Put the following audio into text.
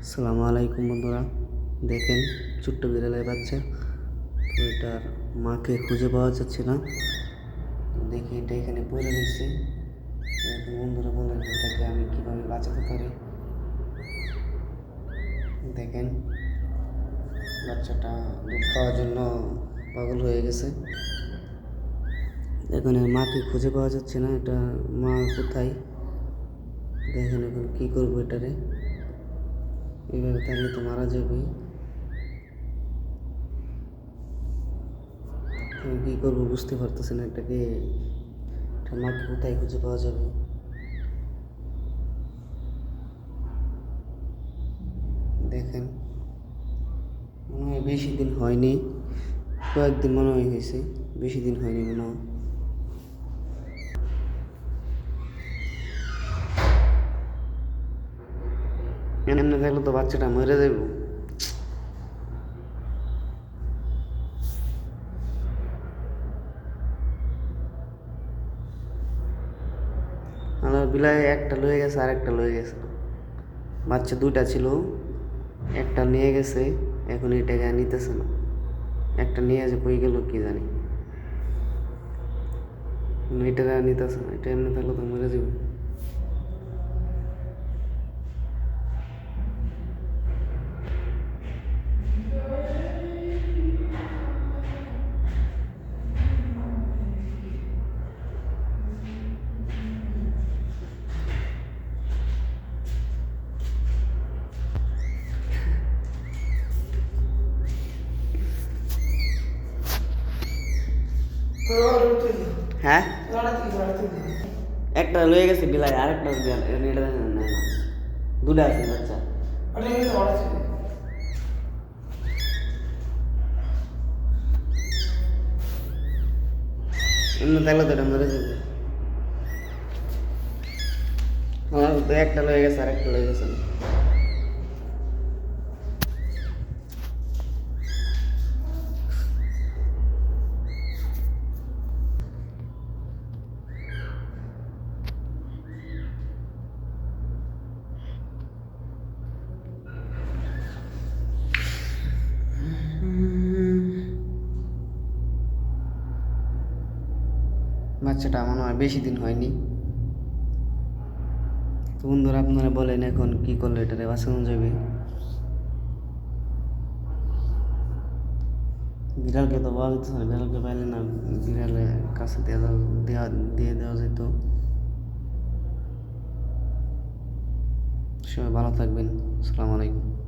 আসসালামু আলাইকুম বন্ধুরা, দেখেন ছোট্ট বিড়ালের বাচ্চা। তো এটার মাকে খুঁজে পাওয়া যাচ্ছে না। দেখি এটা এখানে পড়ে রয়েছে। এখন বন্ধুরা বলেন এটাকে আমি কীভাবে বাঁচাতে পারি। দেখেন বাচ্চাটা দুধ খাওয়ার জন্য পাগল হয়ে গেছে। এখন এর মাকে খুঁজে পাওয়া যাচ্ছে না। এটা মা কোথায়? দেখেন এখন কী করবো এটারে। এইভাবে থাকলে তো মারা যাবে। আমি কী করবো বুঝতে পারতেছি না। এটাকে মাকে কোথায় খুঁজে পাওয়া যাবে? দেখেন মনে হয় বেশি দিন হয়নি, কয়েকদিন মনে হয় হয়েছে, বেশি দিন হয়নি মনে হয়। এমনি থাকলে তো বাচ্চাটা মরে যাবে। আমার বিলাই একটা লয়ে গেছে আর একটা লয়ে গেছে। বাচ্চা দুইটা ছিল, একটা নিয়ে গেছে, এখন এটাকে নিতেছে না। একটা নিয়ে যে কই গেল কি জানি, এটাকে নিতেছে না। এটা এমনি থাকলে তো মরে যাবে। হ্যাঁ, একটা লয়ে গেছে বিলাই, আর একটা দুটা আছে বাচ্চা। এমনি থাকলে তো এটা মরে যাবে। আমার তো একটা লয়ে গেছে আর একটা লয়ে গেছে। বাচ্চাটা মনে হয় বেশি দিন হয়নি। তো বন্ধুরা আপনারা বলেন এখন কি করলে এটারে বাঁচানো যাবে। বিড়ালকে তো পাওয়া যেত না, বিড়ালকে পাইলে না বিড়ালের কাছে দিয়ে দেওয়া যেত। সবাই ভালো থাকবেন। আসসালামু আলাইকুম।